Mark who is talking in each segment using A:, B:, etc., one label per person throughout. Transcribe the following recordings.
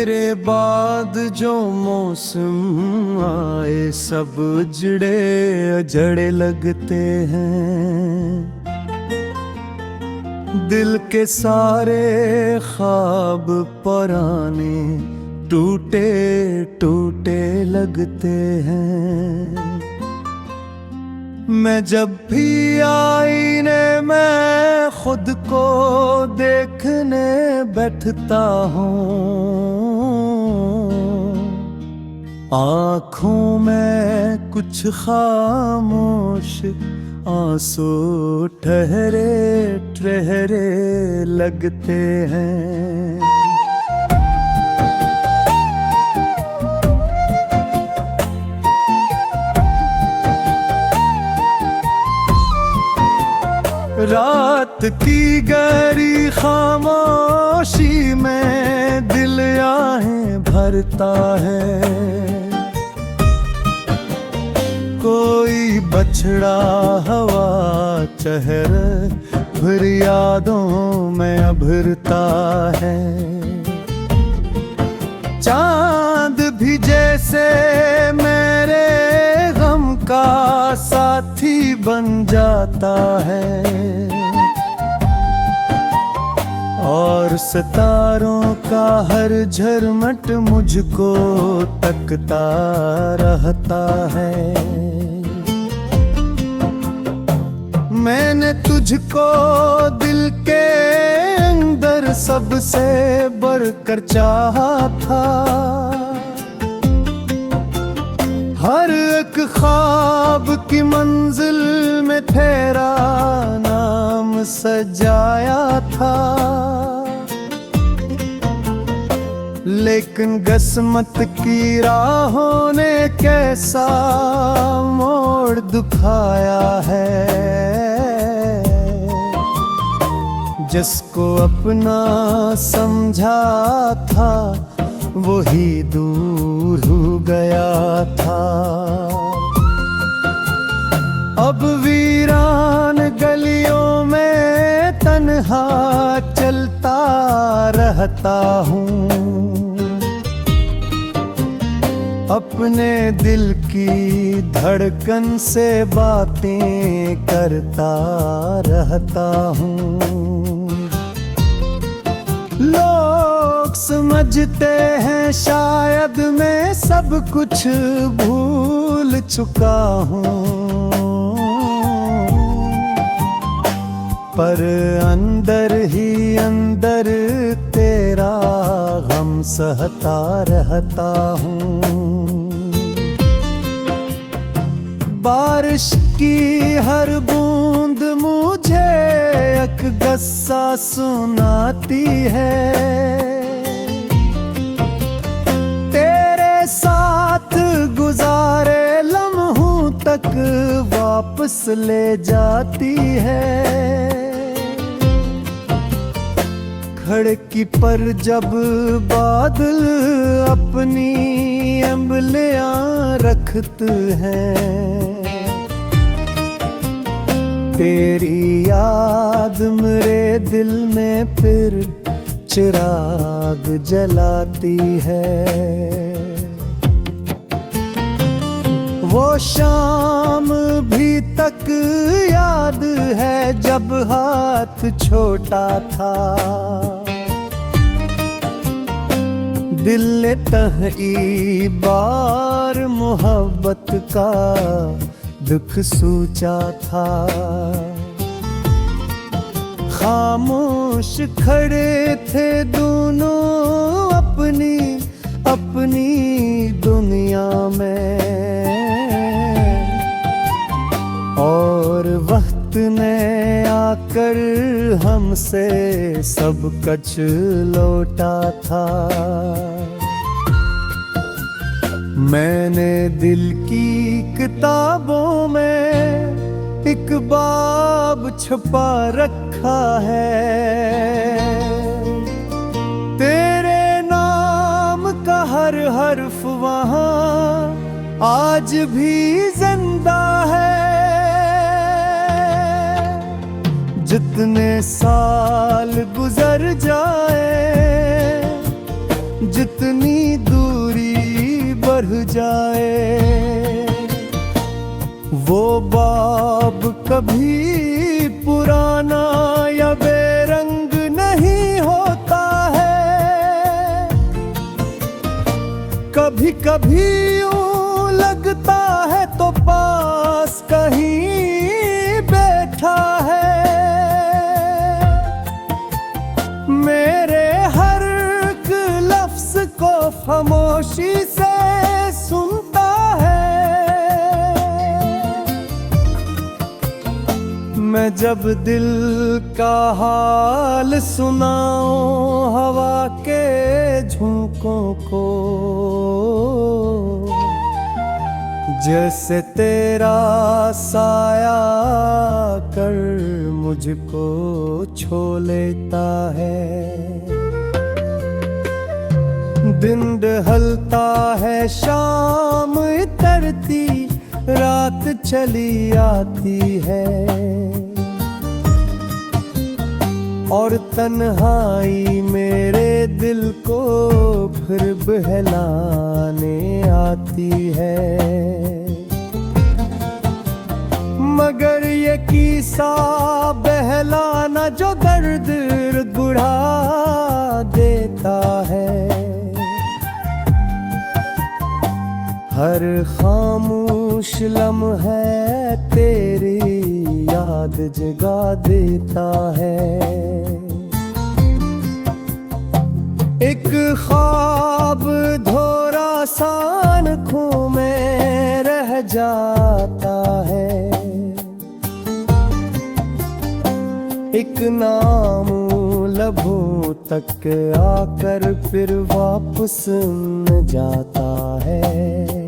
A: तेरे बाद जो मौसम आए सब उजड़े अजड़े लगते हैं। दिल के सारे ख्वाब पुराने टूटे टूटे लगते हैं। मैं जब भी आईने में खुद को देखने बैठता हूँ, आँखों में कुछ खामोश आंसू ठहरे ठहरे लगते हैं। रात की गहरी खामोशी में दिल आहें भरता है। कोई बछड़ा हवा चेहरे फिर यादों में अभरता है। चांद भी जैसे मेरे गम का साथी बन जाता है, और सितारों का हर झरमट मुझको तकता रहता है। मैंने तुझको दिल के अंदर सबसे बढ़कर चाहा था। हर एक ख्वाब की मंजिल में तेरा नाम सजाया था। लेकिन किस्मत की राहों ने कैसा मोड़ दिखाया है। जिसको अपना समझा था वही दूर हो गया था। अब वीरान गलियों में तन्हा चलता रहता हूँ। अपने दिल की धड़कन से बातें करता रहता हूँ। लोग समझते हैं शायद मैं सब कुछ भूल चुका हूँ, पर अंदर ही अंदर तेरा गम सहता रहता हूँ। बारिश की हर बूंद मुझे एक गस्सा सुनाती है। तेरे साथ गुजारे लम्हों तक वापस ले जाती है। खिड़की पर जब बादल अपनी अंबलियां रखते हैं, तेरी याद मेरे दिल में फिर चिराग जलाती है। वो शाम भी तक याद है जब हाथ छोटा था। दिल तही बार मोहब्बत का दुख सोचा था। खामोश खड़े थे दोनों अपनी अपनी दुनिया में, और वक्त ने आकर हमसे सब कुछ लौटा था। मैंने दिल की किताबों में एक बाब छुपा रखा है। तेरे नाम का हर हर्फ वहाँ आज भी जिंदा है। जितने साल गुजर जाए, जितनी दूरी बढ़ जाए, वो बाब कभी पुराना या बेरंग नहीं होता है। कभी कभी यूं लगता है तो पास कहीं बैठा है। मेरे हर एक लफ्ज को खामोशी से सुनता है। मैं जब दिल का हाल सुनाऊं हवा के झोंकों को, जैसे तेरा साया कर मुझको छू लेता है। दिन ढलता है, शाम उतरती, रात चली आती है, और तन्हाई मेरे दिल को फिर बहलाने आती है। मगर ये किस्सा बहलाना जो दर्द बुढ़ा देता है, हर खामोश लम्हा तेरी याद जगा देता है। एक ख्वाब धोरा सान आँखों में रह जाता है, एक नाम लबों तक आकर फिर वापस न जाता है।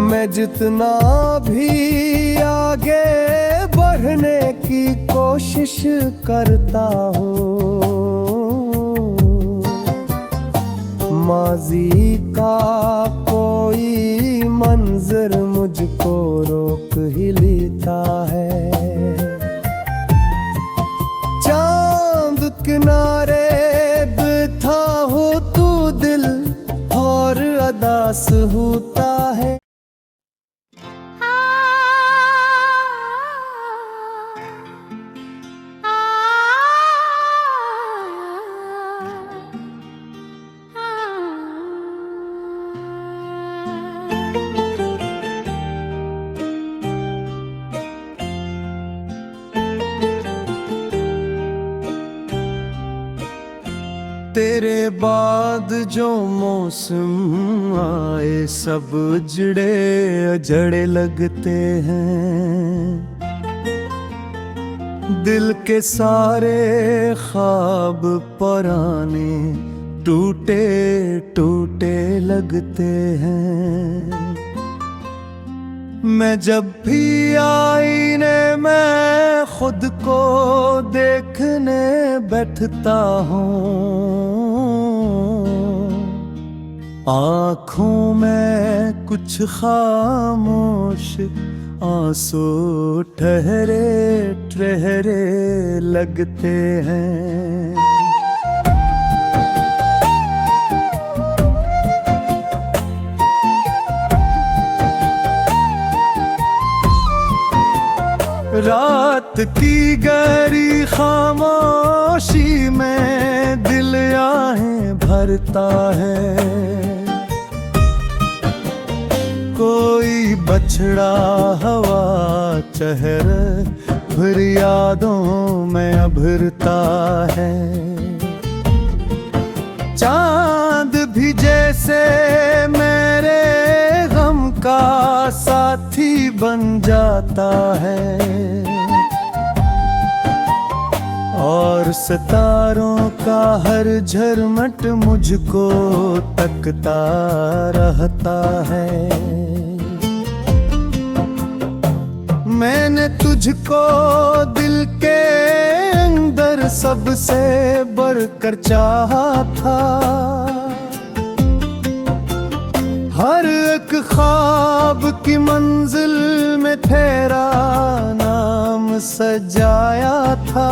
A: मैं जितना भी आगे बढ़ने की कोशिश करता हूँ, माजी का कोई मंजर मुझको रोक ही लेता है। चांद किनारे बैठा हो तू दिल और अदास होता है। तेरे बाद जो मौसम आए सब उजड़े अजड़े लगते हैं, दिल के सारे ख्वाब पुराने टूटे टूटे लगते हैं। मैं जब भी आईने में खुद को देखने बैठता हूँ, आँखों में कुछ खामोश आंसू ठहरे ठहरे लगते हैं। रात की गहरी खामोशी में दिल आहें भरता है, कोई बछड़ा हवा चेहरे फिर यादों में अभरता है। चांद भी जैसे मेरे गम का साथी बन जाता है, और सितारों का हर झरमट मुझको तकता रहता है। मैंने तुझको दिल के अंदर सबसे बढ़कर चाहा था, हर एक ख्वाब की मंजिल में तेरा नाम सजाया था।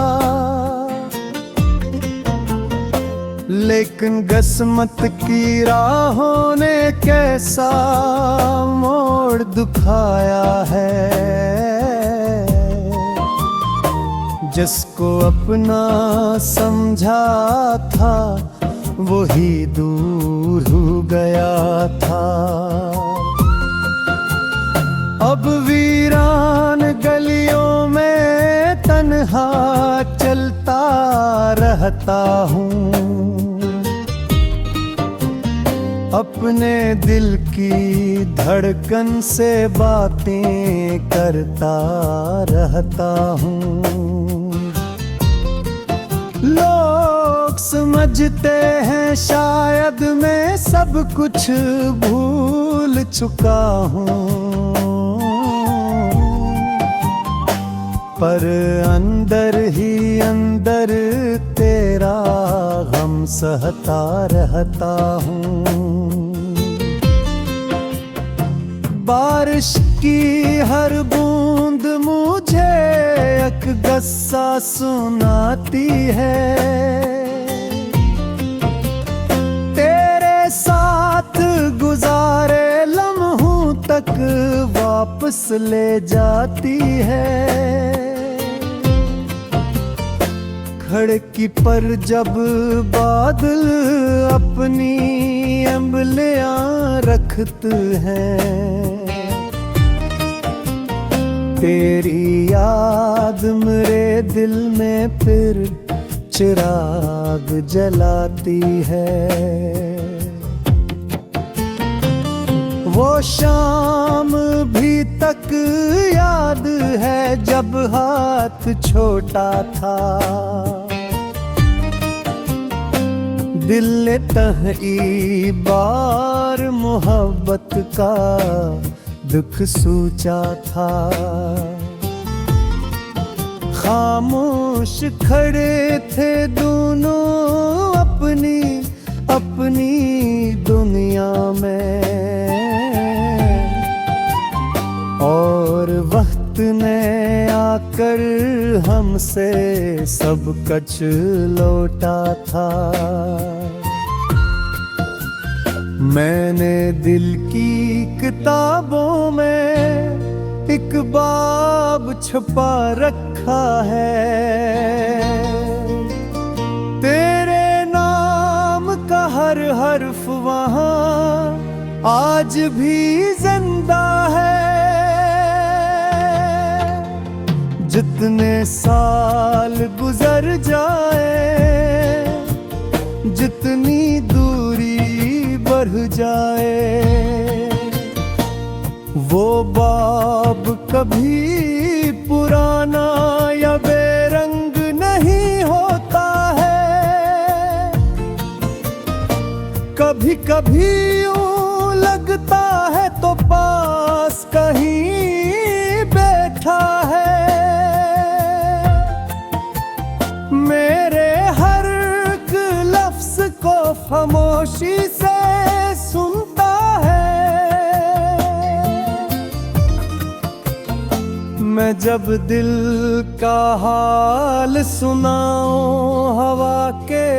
A: लेकिन किस्मत की राहों ने कैसा मोड़ दिखाया है। जिसको अपना समझा था वही दूर हो गया था। अब वीरान गलियों में तन्हा चलता रहता हूँ। अपने दिल की धड़कन से बातें करता रहता हूँ। लोग समझते हैं शायद मैं सब कुछ भूल चुका हूँ, पर अंदर ही अंदर तेरा गम सहता रहता हूँ। बारिश की हर बूंद मुझे एक गस्सा सुनाती है। तेरे साथ गुजारे लम्हों तक वापस ले जाती है। खिड़की पर जब बादल अपनी अंबलियां रखते हैं, तेरी याद मेरे दिल में फिर चिराग जलाती है। वो शाम भी तक याद है जब हाथ छोटा था। दिल ने तही बार मोहब्बत का दुख सोचा था। खामोश खड़े थे दोनों अपनी अपनी दुनिया में, और वक्त ने आकर हमसे सब कुछ लौटा था। मैंने दिल की किताबों में एक बाब छुपा रखा है। तेरे नाम का हर हर्फ वहाँ आज भी जिंदा है। जितने साल गुजर जाए, जितनी दूरी बढ़ जाए, वो बाब कभी पुराना या बेरंग नहीं होता है। कभी कभी यूं लगता है तो पास कहीं बैठा है। मेरे हर एक लफ्ज को खामोशी से सुनता है। मैं जब दिल का हाल सुनाऊं हवा के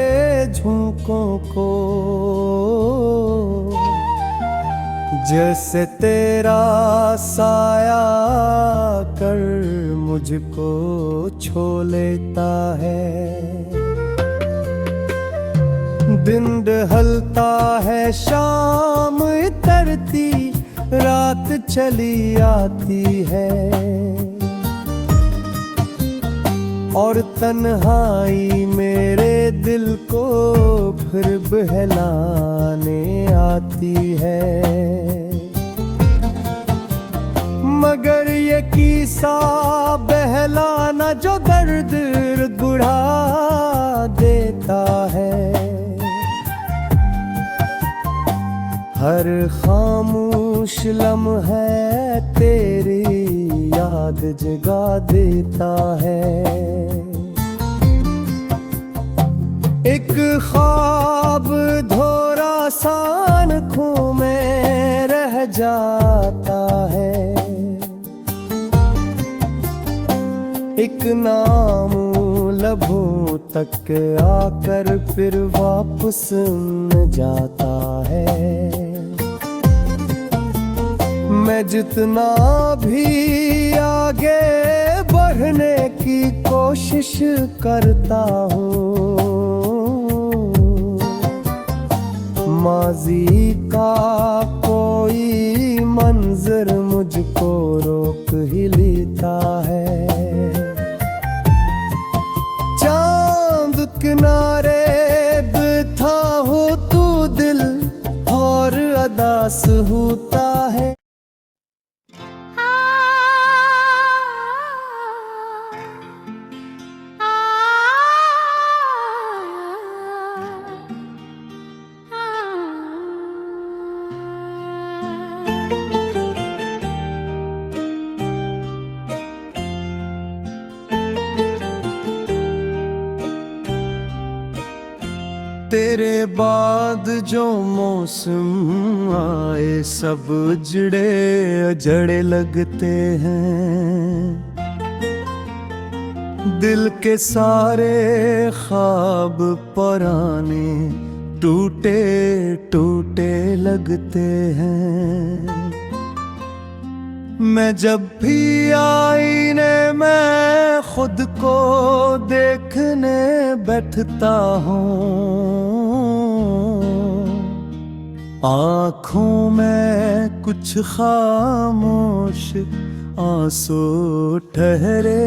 A: झोंकों को, जैसे तेरा साया कर मुझको छू लेता है। दिन ढलता है, शाम उतरती, रात चली आती है, और तन्हाई मेरे दिल को फिर बहलाने आती है। मगर ये किस्सा बहलाना जो दर्द गुढ़ा देता है, हर खामोश लम्हा तेरी याद जगा देता है। एक ख्वाब धोरा सान आँखों में रह जाता है, एक नाम लबों तक आकर फिर वापस न जाता है। मैं जितना भी आगे बढ़ने की कोशिश करता हूँ, माजी का कोई मंजर मुझको रोक ही लेता है। चांद किनारे बिठा हो तू दिल और अदास होता है। तेरे बाद जो मौसम आए सब उजड़े अजड़े लगते हैं। दिल के सारे ख्वाब पुराने टूटे टूटे लगते हैं। मैं जब भी आईने में खुद को देखने बैठता हूँ, आँखों में कुछ खामोश आंसू ठहरे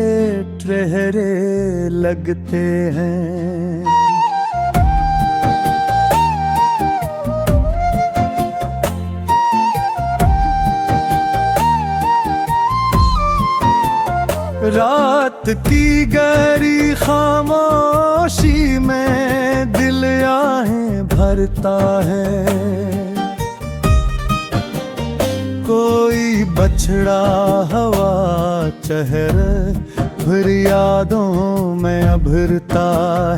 A: ठहरे लगते हैं। रात की गहरी खामोशी में दिल आहें भरता है। कोई बछड़ा हवा चेहरे फिर यादों में अभरता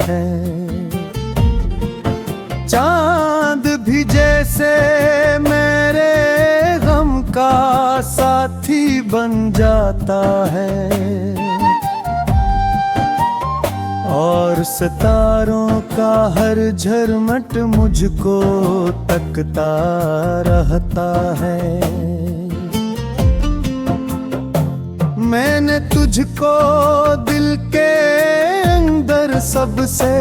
A: है। चांद भी जैसे मेरे गम का साथी बन जाता है, और सितारों का हर झरमट मुझको तकता रहता है। मैंने तुझको दिल के अंदर सबसे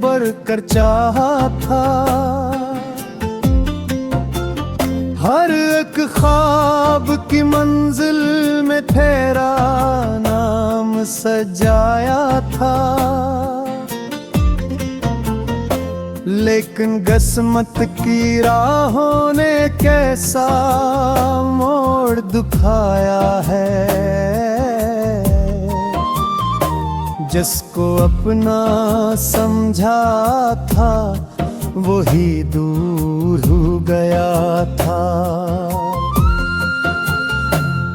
A: बढ़कर चाहा था। हर एक ख्वाब की मंजिल में तेरा नाम सजाया था। लेकिन किस्मत की राहों ने कैसा मोड़ दिखाया है। जिसको अपना समझा था वही दूर हो गया था।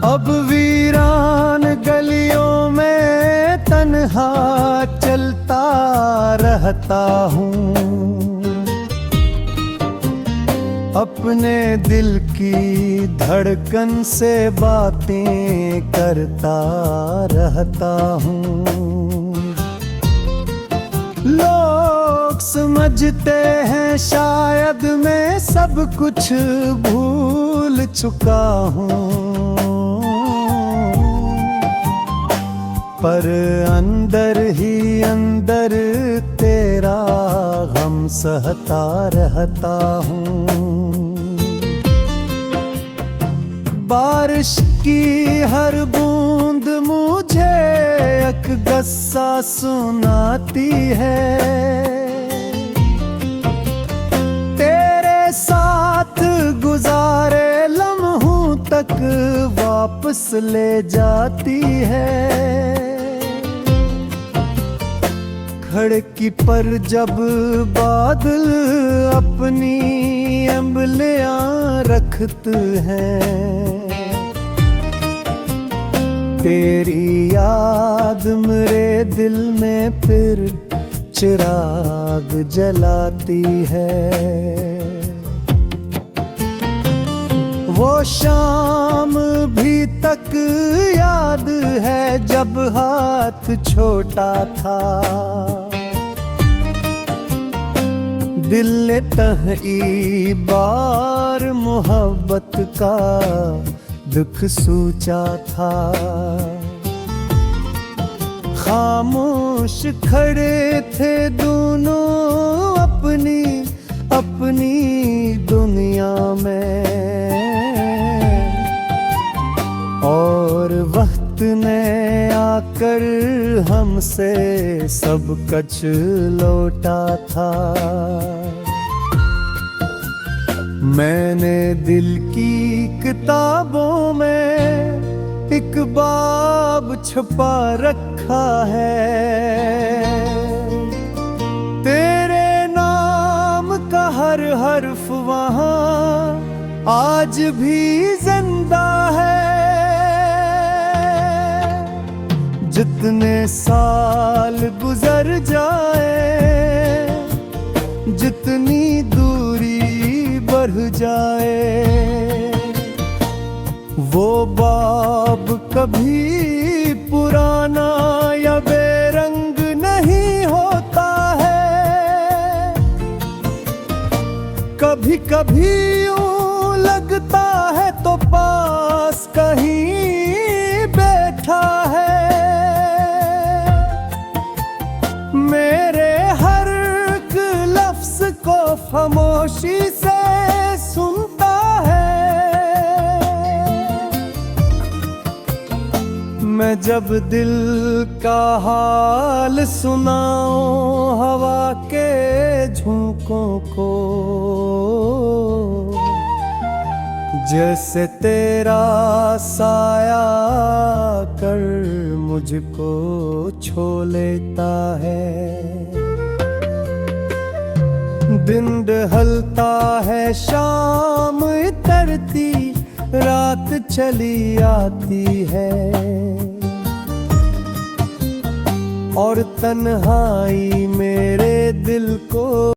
A: अब वीरान गलियों में तन्हा चलता रहता हूँ। अपने दिल की धड़कन से बातें करता रहता हूँ। लोग समझते हैं शायद मैं सब कुछ भूल चुका हूँ, पर अंदर ही अंदर तेरा गम सहता रहता हूँ। बारिश की हर बूंद मुझे एक गस्सा सुनाती है। तेरे साथ गुजारे लम्हों तक वापस ले जाती है। खिड़की पर जब बादल अपनी अंबलियां रखते हैं, तेरी याद मेरे दिल में फिर चिराग जलाती है। वो शाम भी तक याद याद है जब हाथ छोटा था, दिल ने कई बार मोहब्बत का दुख सोचा था। खामोश खड़े थे दोनों अपनी अपनी दुनिया में, और वक्त ने आकर हमसे सब कुछ लौटा था। मैंने दिल की किताबों में एक बाब छुपा रखा है, तेरे नाम का हर हर्फ वहाँ आज भी जिंदा है। जितने साल गुजर जाए, जितनी दूरी बढ़ जाए, वो बाब कभी पुराना या बेरंग नहीं होता है। कभी कभी यूं लगता है तो पास कहीं बैठा है, मेरे हर एक लफ्ज को खामोशी से सुनता है। मैं जब दिल का हाल सुनाऊं हवा के झोंकों को, जैसे तेरा साया कर मुझको छू लेता है। दिन ढलता है, शाम उतरती, रात चली आती है, और तन्हाई मेरे दिल को